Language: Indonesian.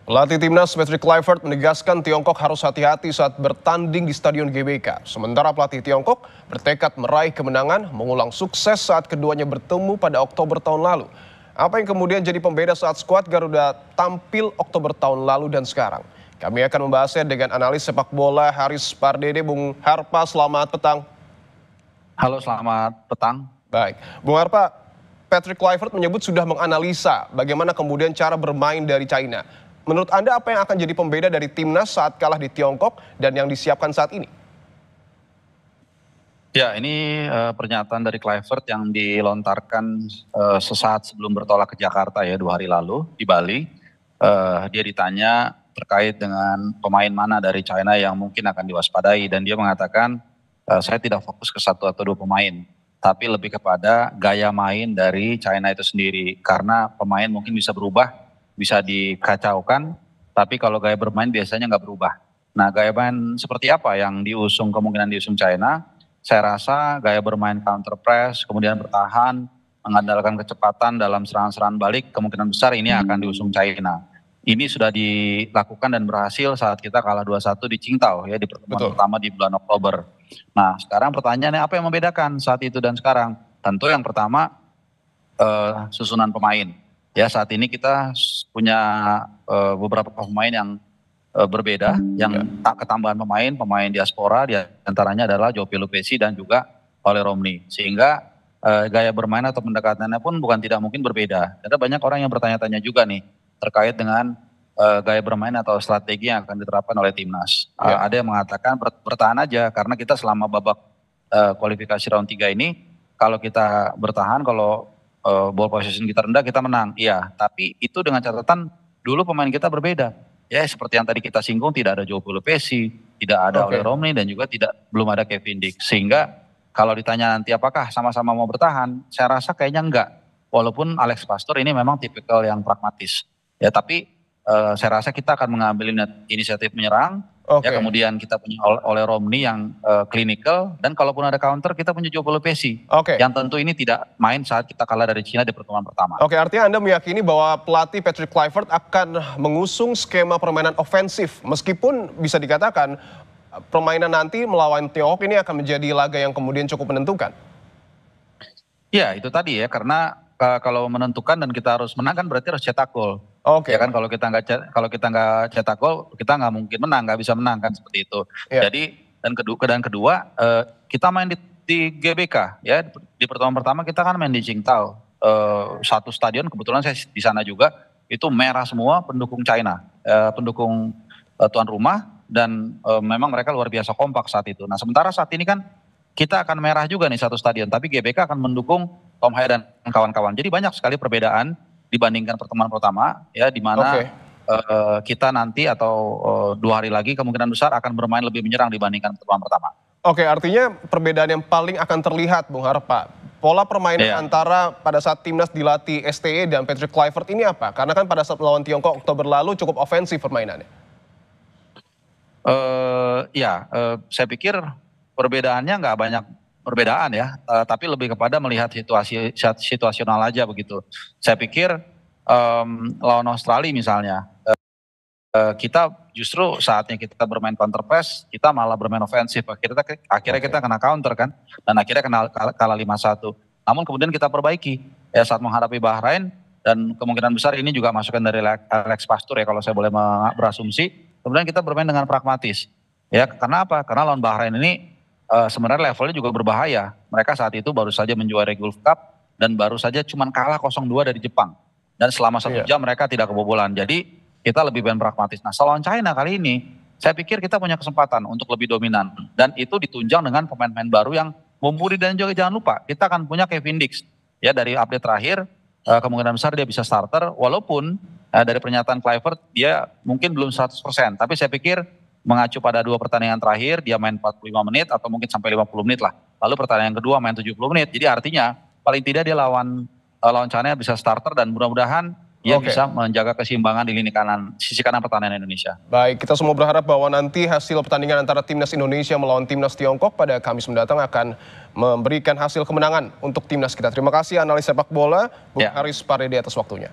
Pelatih timnas Patrick Kluivert menegaskan Tiongkok harus hati-hati saat bertanding di Stadion GBK. Sementara pelatih Tiongkok bertekad meraih kemenangan, mengulang sukses saat keduanya bertemu pada Oktober tahun lalu. Apa yang kemudian jadi pembeda saat skuad Garuda tampil Oktober tahun lalu dan sekarang? Kami akan membahasnya dengan analis sepak bola Haris Pardede. Bung Harpa, selamat petang. Halo, selamat petang. Baik, Bung Harpa, Patrick Kluivert menyebut sudah menganalisa bagaimana kemudian cara bermain dari China. Menurut Anda apa yang akan jadi pembeda dari timnas saat kalah di Tiongkok dan yang disiapkan saat ini? Ya, ini pernyataan dari Kluivert yang dilontarkan sesaat sebelum bertolak ke Jakarta ya 2 hari lalu di Bali. Dia ditanya terkait dengan pemain mana dari China yang mungkin akan diwaspadai dan dia mengatakan saya tidak fokus ke 1 atau 2 pemain, tapi lebih kepada gaya main dari China itu sendiri karena pemain mungkin bisa berubah, bisa dikacaukan, tapi kalau gaya bermain biasanya nggak berubah. Nah, gaya main seperti apa yang kemungkinan diusung China? Saya rasa gaya bermain counter press, kemudian bertahan, mengandalkan kecepatan dalam serangan-serangan balik, kemungkinan besar ini akan diusung China. Ini sudah dilakukan dan berhasil saat kita kalah 2-1 di Qingdao ya di pertemuan pertama di bulan Oktober. Nah, sekarang pertanyaannya apa yang membedakan saat itu dan sekarang? Tentu yang pertama susunan pemain. Ya, saat ini kita punya beberapa pemain yang berbeda, yang ketambahan pemain diaspora, di antaranya adalah Joe Pelupesi dan juga Ole Romney. Sehingga gaya bermain atau pendekatannya pun bukan tidak mungkin berbeda. Ada banyak orang yang bertanya-tanya juga nih terkait dengan gaya bermain atau strategi yang akan diterapkan oleh timnas. Ada yang mengatakan bertahan aja karena kita selama babak kualifikasi round 3 ini kalau kita bertahan, kalau ball possession kita rendah kita menang. Iya, tapi itu dengan catatan dulu pemain kita berbeda. Ya, seperti yang tadi kita singgung, tidak ada Joe Pelupesi, tidak ada Ole Romney dan juga belum ada Kevin Dix. Sehingga kalau ditanya nanti apakah sama-sama mau bertahan, saya rasa kayaknya enggak. Walaupun Alex Pastor ini memang tipikal yang pragmatis. Ya, tapi saya rasa kita akan mengambil inisiatif menyerang. Ya, kemudian kita punya Ole Romney yang clinical, dan kalaupun ada counter kita punya Joe Pelupesi yang tentu ini tidak main saat kita kalah dari Cina di pertemuan pertama. Artinya Anda meyakini bahwa pelatih Patrick Kluivert akan mengusung skema permainan ofensif meskipun bisa dikatakan permainan nanti melawan Tiongkok ini akan menjadi laga yang kemudian cukup menentukan. Ya, itu tadi ya, karena kalau menentukan dan kita harus menang kan berarti harus cetak gol. Ya kan, kalau kita nggak cetak gol, kita nggak mungkin menang, nggak bisa menang kan, seperti itu. Jadi dan kedua kita main di GBK ya, di pertemuan pertama kita kan main di Qingdao, satu stadion, kebetulan saya di sana juga, itu merah semua pendukung China, pendukung tuan rumah, dan memang mereka luar biasa kompak saat itu. Nah, sementara saat ini kan kita akan merah juga nih satu stadion, tapi GBK akan mendukung Tom Hai dan kawan-kawan. Jadi banyak sekali perbedaan dibandingkan pertemuan pertama ya, di mana kita nanti atau 2 hari lagi kemungkinan besar akan bermain lebih menyerang dibandingkan pertemuan pertama. Artinya perbedaan yang paling akan terlihat, Bung Harpa, pola permainan antara pada saat timnas dilatih STE dan Patrick Kluivert ini apa? Karena kan pada saat melawan Tiongkok Oktober lalu cukup ofensif permainannya. Saya pikir perbedaannya nggak banyak perbedaan ya, tapi lebih kepada melihat situasional aja begitu. Saya pikir lawan Australia misalnya, kita justru saatnya kita bermain counter press, kita malah bermain ofensif. Akhirnya kita kena counter kan, dan akhirnya kalah 5-1. Namun kemudian kita perbaiki ya saat menghadapi Bahrain, dan kemungkinan besar ini juga masukan dari Alex Pastur ya kalau saya boleh berasumsi. Kemudian kita bermain dengan pragmatis. Ya, karena apa? Karena lawan Bahrain ini sebenarnya levelnya juga berbahaya. Mereka saat itu baru saja menjuarai Gulf Cup dan baru saja cuman kalah 0-2 dari Jepang. Dan selama 1 jam mereka tidak kebobolan. Jadi kita lebih pragmatis. Nah, lawan China kali ini, saya pikir kita punya kesempatan untuk lebih dominan. Dan itu ditunjang dengan pemain-pemain baru yang mumpuni, dan juga jangan lupa kita akan punya Kevin Dix. Ya, dari update terakhir kemungkinan besar dia bisa starter. Walaupun dari pernyataan Kluivert dia mungkin belum 100%. Tapi saya pikir mengacu pada 2 pertandingan terakhir, dia main 45 menit atau mungkin sampai 50 menit lah. Lalu pertandingan kedua main 70 menit. Jadi artinya paling tidak dia lawan China bisa starter, dan mudah-mudahan dia bisa menjaga keseimbangan di sisi kanan pertahanan Indonesia. Baik, kita semua berharap bahwa nanti hasil pertandingan antara timnas Indonesia melawan timnas Tiongkok pada Kamis mendatang akan memberikan hasil kemenangan untuk timnas kita. Terima kasih analis sepak bola, Bung Haris Pardede atas waktunya.